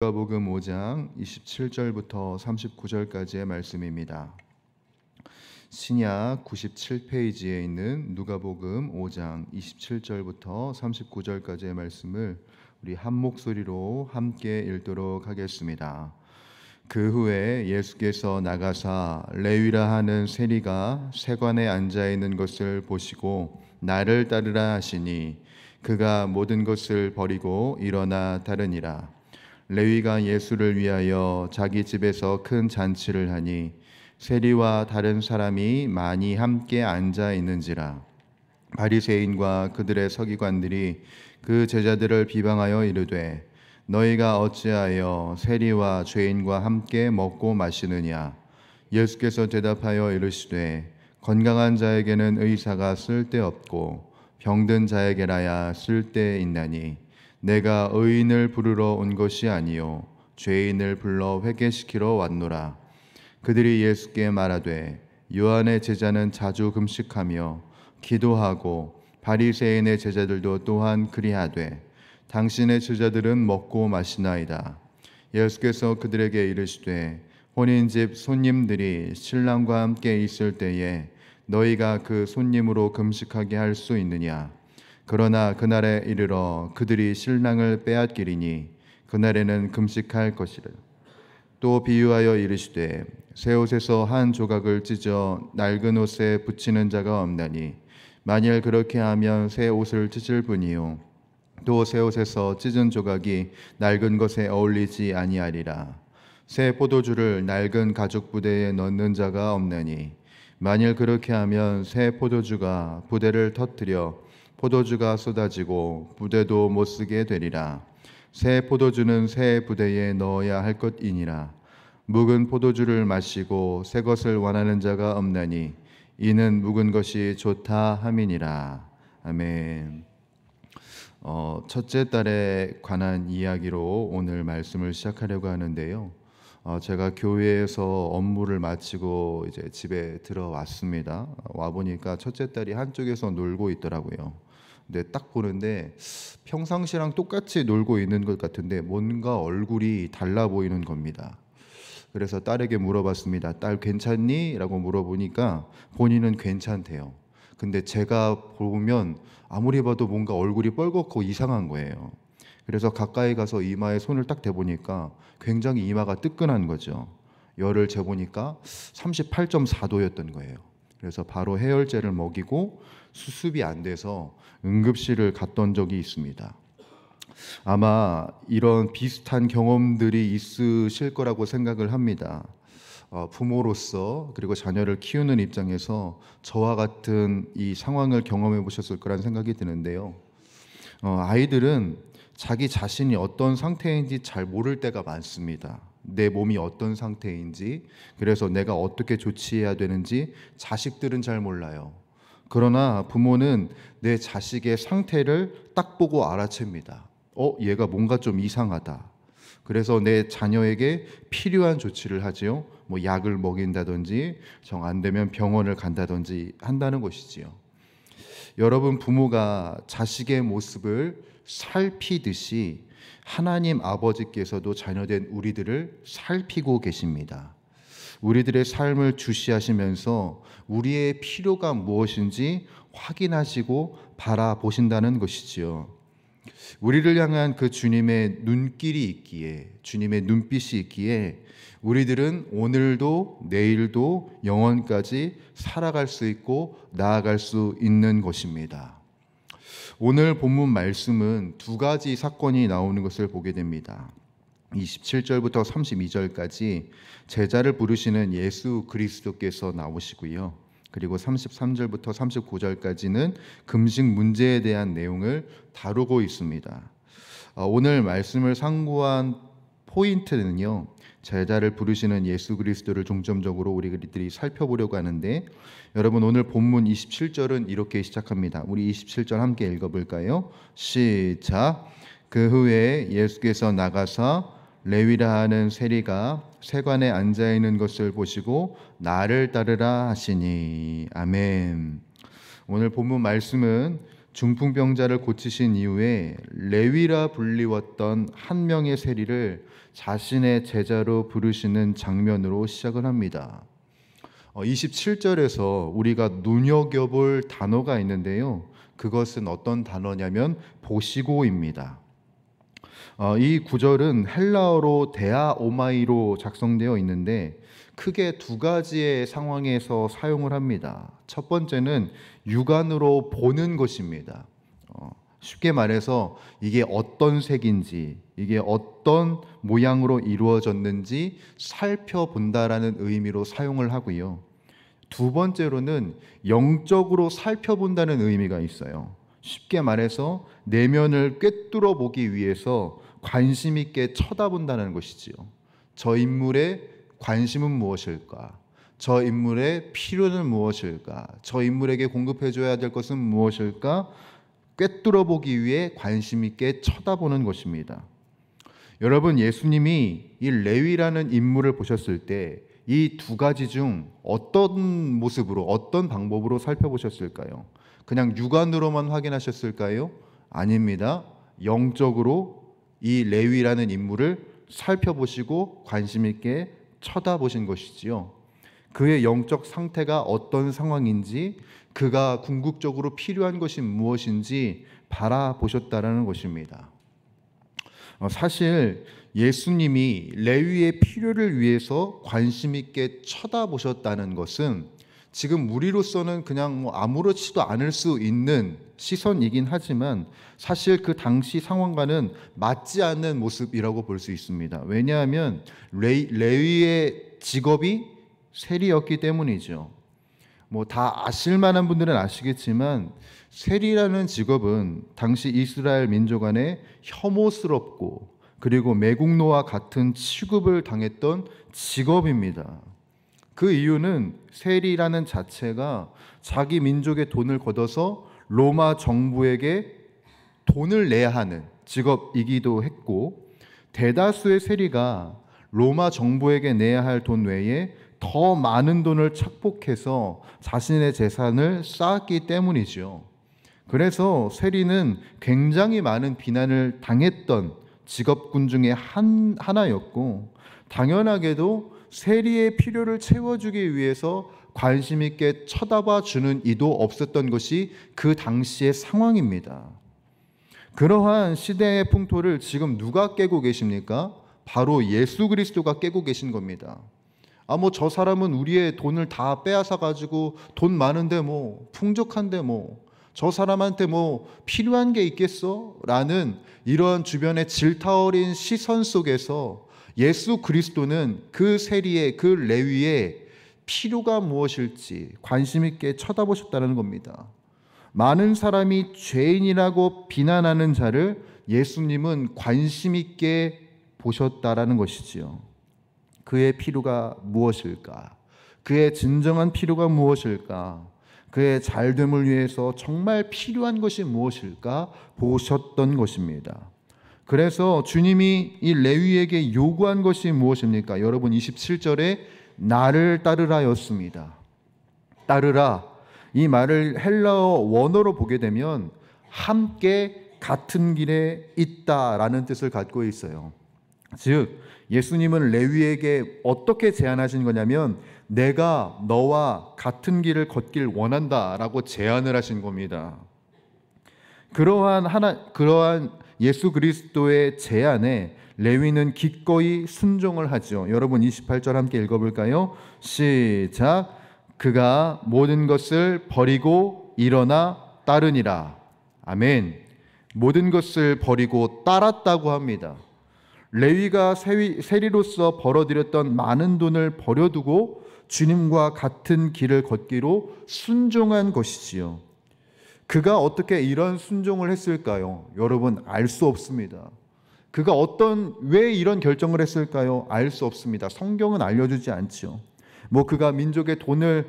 누가복음 5장 27절부터 39절까지의 말씀입니다. 신약 97페이지에 있는 누가복음 5장 27절부터 39절까지의 말씀을 우리 한 목소리로 함께 읽도록 하겠습니다. 그 후에 예수께서 나가사 레위라 하는 세리가 세관에 앉아 있는 것을 보시고 나를 따르라 하시니 그가 모든 것을 버리고 일어나 따르니라. 레위가 예수를 위하여 자기 집에서 큰 잔치를 하니 세리와 다른 사람이 많이 함께 앉아 있는지라. 바리새인과 그들의 서기관들이 그 제자들을 비방하여 이르되 너희가 어찌하여 세리와 죄인과 함께 먹고 마시느냐. 예수께서 대답하여 이르시되 건강한 자에게는 의사가 쓸데없고 병든 자에게라야 쓸데있나니 내가 의인을 부르러 온 것이 아니요 죄인을 불러 회개시키러 왔노라. 그들이 예수께 말하되 요한의 제자는 자주 금식하며 기도하고 바리새인의 제자들도 또한 그리하되 당신의 제자들은 먹고 마시나이다. 예수께서 그들에게 이르시되 혼인집 손님들이 신랑과 함께 있을 때에 너희가 그 손님으로 금식하게 할 수 있느냐. 그러나 그날에 이르러 그들이 신랑을 빼앗기리니 그날에는 금식할 것이라. 또 비유하여 이르시되 새 옷에서 한 조각을 찢어 낡은 옷에 붙이는 자가 없나니 만일 그렇게 하면 새 옷을 찢을 뿐이요 또 새 옷에서 찢은 조각이 낡은 것에 어울리지 아니하리라. 새 포도주를 낡은 가죽 부대에 넣는 자가 없나니 만일 그렇게 하면 새 포도주가 부대를 터뜨려 포도주가 쏟아지고 부대도 못 쓰게 되리라. 새 포도주는 새 부대에 넣어야 할 것이니라. 묵은 포도주를 마시고 새 것을 원하는 자가 없나니 이는 묵은 것이 좋다 함이니라. 아멘. 첫째 딸에 관한 이야기로 오늘 말씀을 시작하려고 하는데요. 제가 교회에서 업무를 마치고 이제 집에 들어왔습니다. 와 보니까 첫째 딸이 한쪽에서 놀고 있더라고요. 근데 딱 보는데 평상시랑 똑같이 놀고 있는 것 같은데 뭔가 얼굴이 달라 보이는 겁니다. 그래서 딸에게 물어봤습니다. 딸 괜찮니? 라고 물어보니까 본인은 괜찮대요. 근데 제가 보면 아무리 봐도 뭔가 얼굴이 뻘겋고 이상한 거예요. 그래서 가까이 가서 이마에 손을 딱 대보니까 굉장히 이마가 뜨끈한 거죠. 열을 재보니까 38.4도였던 거예요. 그래서 바로 해열제를 먹이고 수습이 안 돼서 응급실을 갔던 적이 있습니다. 아마 이런 비슷한 경험들이 있으실 거라고 생각을 합니다. 부모로서 그리고 자녀를 키우는 입장에서 저와 같은 이 상황을 경험해 보셨을 거란 생각이 드는데요. 아이들은 자기 자신이 어떤 상태인지 잘 모를 때가 많습니다. 내 몸이 어떤 상태인지, 그래서 내가 어떻게 조치해야 되는지 자식들은 잘 몰라요. 그러나 부모는 내 자식의 상태를 딱 보고 알아챕니다. 얘가 뭔가 좀 이상하다. 그래서 내 자녀에게 필요한 조치를 하지요. 뭐 약을 먹인다든지 정 안 되면 병원을 간다든지 한다는 것이지요. 여러분, 부모가 자식의 모습을 살피듯이 하나님 아버지께서도 자녀된 우리들을 살피고 계십니다. 우리들의 삶을 주시하시면서 우리의 필요가 무엇인지 확인하시고 바라보신다는 것이지요. 우리를 향한 그 주님의 눈길이 있기에, 주님의 눈빛이 있기에 우리들은 오늘도 내일도 영원까지 살아갈 수 있고 나아갈 수 있는 것입니다. 오늘 본문 말씀은 두 가지 사건이 나오는 것을 보게 됩니다. 27절부터 32절까지 제자를 부르시는 예수 그리스도께서 나오시고요. 그리고 33절부터 39절까지는 금식 문제에 대한 내용을 다루고 있습니다. 오늘 말씀을 상고한 포인트는요, 제자를 부르시는 예수 그리스도를 중점적으로 우리들이 살펴보려고 하는데, 여러분 오늘 본문 27절은 이렇게 시작합니다. 우리 27절 함께 읽어볼까요? 시작. 그 후에 예수께서 나가사 레위라 하는 세리가 세관에 앉아 있는 것을 보시고 나를 따르라 하시니. 아멘. 오늘 본문 말씀은 중풍병자를 고치신 이후에 레위라 불리웠던 한 명의 세리를 자신의 제자로 부르시는 장면으로 시작을 합니다. 27절에서 우리가 눈여겨볼 단어가 있는데요. 그것은 어떤 단어냐면 보시고입니다. 이 구절은 헬라어로 데아오마이로 작성되어 있는데 크게 두 가지의 상황에서 사용을 합니다. 첫 번째는 육안으로 보는 것입니다. 쉽게 말해서 이게 어떤 색인지, 이게 어떤 모양으로 이루어졌는지 살펴본다라는 의미로 사용을 하고요. 두 번째로는 영적으로 살펴본다는 의미가 있어요. 쉽게 말해서 내면을 꿰뚫어 보기 위해서 관심 있게 쳐다본다는 것이지요. 저 인물의 관심은 무엇일까? 저 인물의 필요는 무엇일까? 저 인물에게 공급해줘야 될 것은 무엇일까? 꿰뚫어 보기 위해 관심 있게 쳐다보는 것입니다. 여러분, 예수님이 이 레위라는 인물을 보셨을 때 이 두 가지 중 어떤 모습으로, 어떤 방법으로 살펴보셨을까요? 그냥 육안으로만 확인하셨을까요? 아닙니다. 영적으로 이 레위라는 인물을 살펴보시고 관심 있게 쳐다보신 것이지요. 그의 영적 상태가 어떤 상황인지, 그가 궁극적으로 필요한 것이 무엇인지 바라보셨다라는 것입니다. 사실 예수님이 레위의 필요를 위해서 관심 있게 쳐다보셨다는 것은 지금 우리로서는 그냥 아무렇지도 않을 수 있는 시선이긴 하지만 사실 그 당시 상황과는 맞지 않는 모습이라고 볼 수 있습니다. 왜냐하면 레위의 직업이 세리였기 때문이죠. 다 아실 만한 분들은 아시겠지만 세리라는 직업은 당시 이스라엘 민족 안에 혐오스럽고 그리고 매국노와 같은 취급을 당했던 직업입니다. 그 이유는 세리라는 자체가 자기 민족의 돈을 걷어서 로마 정부에게 돈을 내야 하는 직업이기도 했고, 대다수의 세리가 로마 정부에게 내야 할 돈 외에 더 많은 돈을 착복해서 자신의 재산을 쌓았기 때문이죠. 그래서 세리는 굉장히 많은 비난을 당했던 직업군 중에 하나였고, 당연하게도 세리의 필요를 채워주기 위해서 관심 있게 쳐다봐 주는 이도 없었던 것이 그 당시의 상황입니다. 그러한 시대의 풍토를 지금 누가 깨고 계십니까? 바로 예수 그리스도가 깨고 계신 겁니다. 저 사람은 우리의 돈을 다 빼앗아 가지고 돈 많은데 풍족한데 저 사람한테 필요한 게 있겠어? 라는 이런 주변의 질타어린 시선 속에서 예수 그리스도는 그 세리의, 그 레위의 필요가 무엇일지 관심 있게 쳐다보셨다는 겁니다. 많은 사람이 죄인이라고 비난하는 자를 예수님은 관심 있게 보셨다라는 것이지요. 그의 필요가 무엇일까? 그의 진정한 필요가 무엇일까? 그의 잘됨을 위해서 정말 필요한 것이 무엇일까? 보셨던 것입니다. 그래서 주님이 이 레위에게 요구한 것이 무엇입니까? 여러분, 27절에 나를 따르라였습니다. 따르라, 이 말을 헬라어 원어로 보게 되면 함께 같은 길에 있다라는 뜻을 갖고 있어요. 즉 예수님은 레위에게 어떻게 제안하신 거냐면 내가 너와 같은 길을 걷길 원한다라고 제안을 하신 겁니다. 그러한 예수 그리스도의 제안에 레위는 기꺼이 순종을 하죠. 여러분 28절 함께 읽어볼까요? 시작. 그가 모든 것을 버리고 일어나 따르니라. 아멘. 모든 것을 버리고 따랐다고 합니다. 레위가 세리로서 벌어들였던 많은 돈을 버려두고 주님과 같은 길을 걷기로 순종한 것이지요. 그가 어떻게 이런 순종을 했을까요? 여러분, 알 수 없습니다. 그가 왜 이런 결정을 했을까요? 알 수 없습니다. 성경은 알려주지 않죠. 그가 민족의 돈을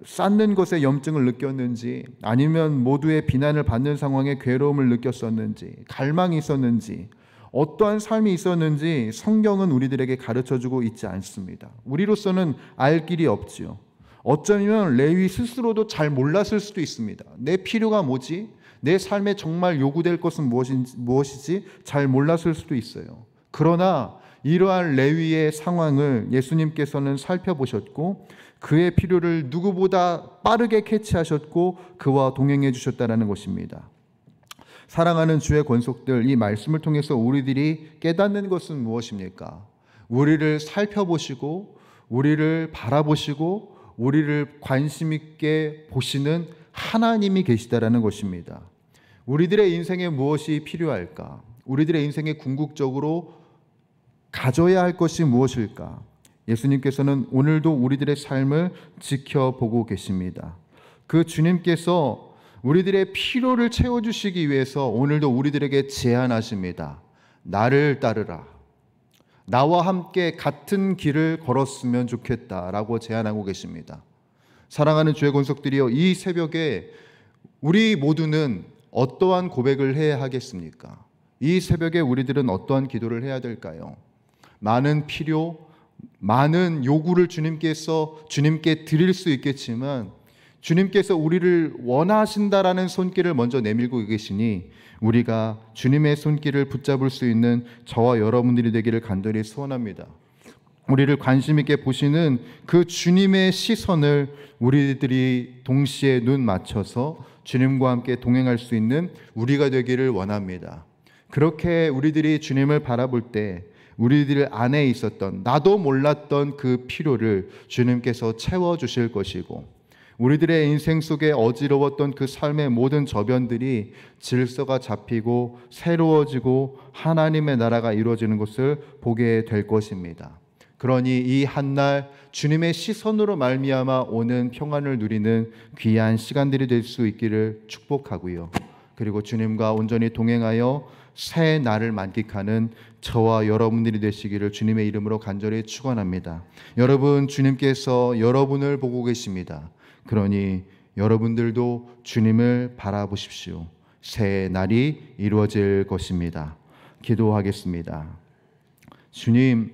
쌓는 것에 염증을 느꼈는지, 아니면 모두의 비난을 받는 상황에 괴로움을 느꼈었는지, 갈망이 있었는지, 어떠한 삶이 있었는지 성경은 우리들에게 가르쳐주고 있지 않습니다. 우리로서는 알 길이 없지요. 어쩌면 레위 스스로도 잘 몰랐을 수도 있습니다. 내 필요가 뭐지? 내 삶에 정말 요구될 것은 무엇이지? 잘 몰랐을 수도 있어요. 그러나 이러한 레위의 상황을 예수님께서는 살펴보셨고 그의 필요를 누구보다 빠르게 캐치하셨고 그와 동행해 주셨다는 것입니다. 사랑하는 주의 권속들, 이 말씀을 통해서 우리들이 깨닫는 것은 무엇입니까? 우리를 살펴보시고 우리를 바라보시고 우리를 관심 있게 보시는 하나님이 계시다라는 것입니다. 우리들의 인생에 무엇이 필요할까? 우리들의 인생에 궁극적으로 가져야 할 것이 무엇일까? 예수님께서는 오늘도 우리들의 삶을 지켜보고 계십니다. 그 주님께서 우리들의 필요를 채워주시기 위해서 오늘도 우리들에게 제안하십니다. 나를 따르라. 나와 함께 같은 길을 걸었으면 좋겠다라고 제안하고 계십니다. 사랑하는 주의 권속들이여, 이 새벽에 우리 모두는 어떠한 고백을 해야 하겠습니까? 이 새벽에 우리들은 어떠한 기도를 해야 될까요? 많은 필요, 많은 요구를 주님께 드릴 수 있겠지만 주님께서 우리를 원하신다라는 손길을 먼저 내밀고 계시니 우리가 주님의 손길을 붙잡을 수 있는 저와 여러분들이 되기를 간절히 소원합니다. 우리를 관심 있게 보시는 그 주님의 시선을 우리들이 동시에 눈 맞춰서 주님과 함께 동행할 수 있는 우리가 되기를 원합니다. 그렇게 우리들이 주님을 바라볼 때 우리들 안에 있었던, 나도 몰랐던 그 필요를 주님께서 채워주실 것이고, 우리들의 인생 속에 어지러웠던 그 삶의 모든 저변들이 질서가 잡히고 새로워지고 하나님의 나라가 이루어지는 것을 보게 될 것입니다. 그러니 이 한날 주님의 시선으로 말미암아 오는 평안을 누리는 귀한 시간들이 될 수 있기를 축복하고요. 그리고 주님과 온전히 동행하여 새 날을 만끽하는 저와 여러분들이 되시기를 주님의 이름으로 간절히 축원합니다. 여러분, 주님께서 여러분을 보고 계십니다. 그러니 여러분들도 주님을 바라보십시오. 새 날이 이루어질 것입니다. 기도하겠습니다. 주님,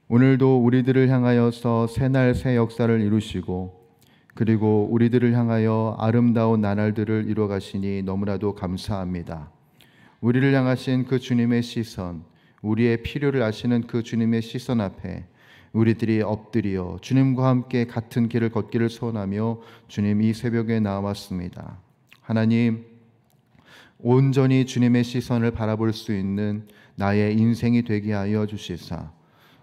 오늘도 우리들을 향하여서 새날 새 역사를 이루시고 그리고 우리들을 향하여 아름다운 나날들을 이루어 가시니 너무나도 감사합니다. 우리를 향하신 그 주님의 시선, 우리의 필요를 아시는 그 주님의 시선 앞에 우리들이 엎드려 주님과 함께 같은 길을 걷기를 소원하며 주님, 이 새벽에 나왔습니다. 하나님, 온전히 주님의 시선을 바라볼 수 있는 나의 인생이 되게 하여 주시사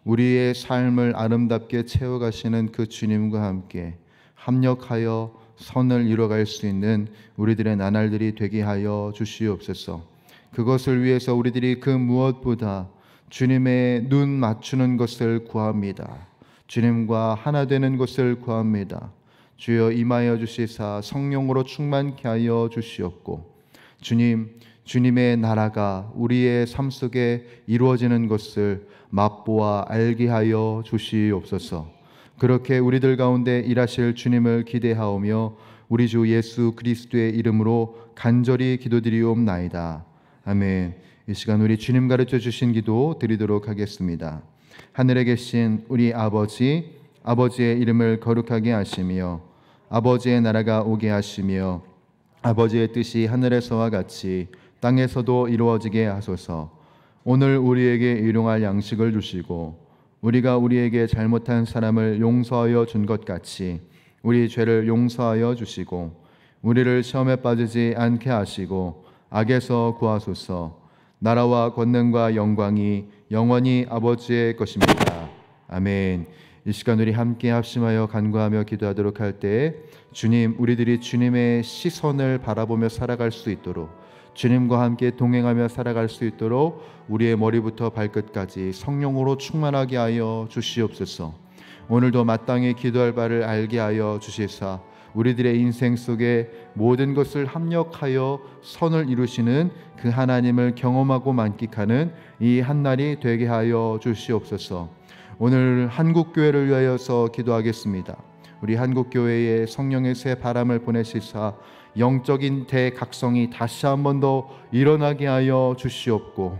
우리의 삶을 아름답게 채워가시는 그 주님과 함께 합력하여 선을 이뤄갈 수 있는 우리들의 나날들이 되게 하여 주시옵소서. 그것을 위해서 우리들이 그 무엇보다 주님의 눈 맞추는 것을 구합니다. 주님과 하나 되는 것을 구합니다. 주여, 임하여 주시사 성령으로 충만케 하여 주시옵고 주님, 주님의 나라가 우리의 삶 속에 이루어지는 것을 맛보아 알게 하여 주시옵소서. 그렇게 우리들 가운데 일하실 주님을 기대하오며 우리 주 예수 그리스도의 이름으로 간절히 기도드리옵나이다. 아멘. 이 시간 우리 주님 가르쳐 주신 기도 드리도록 하겠습니다. 하늘에 계신 우리 아버지, 아버지의 이름을 거룩하게 하시며 아버지의 나라가 오게 하시며 아버지의 뜻이 하늘에서와 같이 땅에서도 이루어지게 하소서. 오늘 우리에게 일용할 양식을 주시고 우리가 우리에게 잘못한 사람을 용서하여 준 것 같이 우리 죄를 용서하여 주시고 우리를 시험에 빠지지 않게 하시고 악에서 구하소서. 나라와 권능과 영광이 영원히 아버지의 것입니다. 아멘. 이 시간 우리 함께 합심하여 간구하며 기도하도록 할 때 주님, 우리들이 주님의 시선을 바라보며 살아갈 수 있도록, 주님과 함께 동행하며 살아갈 수 있도록 우리의 머리부터 발끝까지 성령으로 충만하게 하여 주시옵소서. 오늘도 마땅히 기도할 바를 알게 하여 주시사 우리들의 인생 속에 모든 것을 합력하여 선을 이루시는 그 하나님을 경험하고 만끽하는 이 한날이 되게 하여 주시옵소서. 오늘 한국교회를 위하여서 기도하겠습니다. 우리 한국교회에 성령의 새 바람을 보내시사 영적인 대각성이 다시 한 번 더 일어나게 하여 주시옵고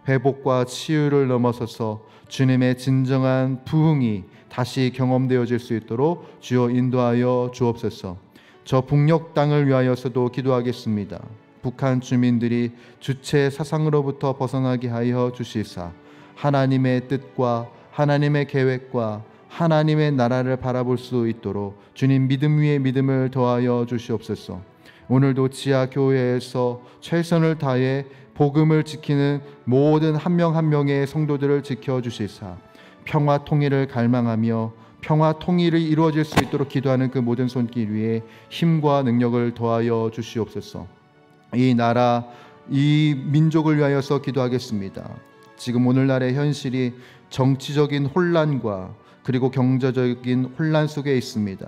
회복과 치유를 넘어서서 주님의 진정한 부흥이 다시 경험되어질 수 있도록 주여 인도하여 주옵소서. 저 북녘 땅을 위하여서도 기도하겠습니다. 북한 주민들이 주체 사상으로부터 벗어나게 하여 주시사 하나님의 뜻과 하나님의 계획과 하나님의 나라를 바라볼 수 있도록 주님 믿음 위에 믿음을 더하여 주시옵소서. 오늘도 지하교회에서 최선을 다해 복음을 지키는 모든 한 명 한 명의 성도들을 지켜주시사 평화 통일을 갈망하며 평화 통일이 이루어질 수 있도록 기도하는 그 모든 손길 위에 힘과 능력을 더하여 주시옵소서. 이 나라, 이 민족을 위하여서 기도하겠습니다. 지금 오늘날의 현실이 정치적인 혼란과 그리고 경제적인 혼란 속에 있습니다.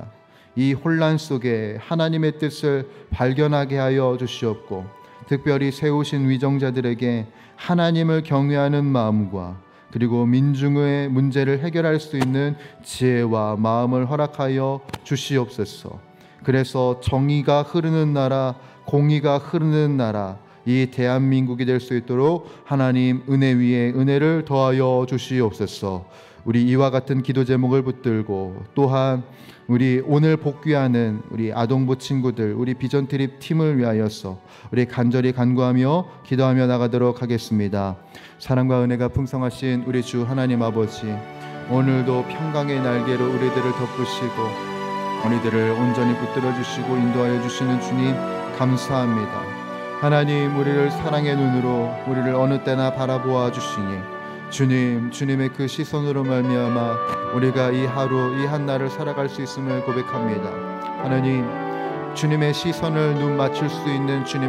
이 혼란 속에 하나님의 뜻을 발견하게 하여 주시옵고, 특별히 세우신 위정자들에게 하나님을 경외하는 마음과 그리고 민중의 문제를 해결할 수 있는 지혜와 마음을 허락하여 주시옵소서. 그래서 정의가 흐르는 나라, 공의가 흐르는 나라, 이 대한민국이 될 수 있도록 하나님 은혜 위에 은혜를 더하여 주시옵소서. 우리 이와 같은 기도 제목을 붙들고 또한 우리 오늘 복귀하는 우리 아동부 친구들, 우리 비전 트립 팀을 위하여서 우리 간절히 간구하며 기도하며 나가도록 하겠습니다. 사랑과 은혜가 풍성하신 우리 주 하나님 아버지, 오늘도 평강의 날개로 우리들을 덮으시고 우리들을 온전히 붙들어 주시고 인도하여 주시는 주님 감사합니다. 하나님, 우리를 사랑의 눈으로 우리를 어느 때나 바라보아 주시니 주님의 그 시선으로 말미암아 우리가 이 하루 이 한날을 살아갈 수 있음을 고백합니다. 하나님, 주님의 시선을 눈 맞출 수 있는 주님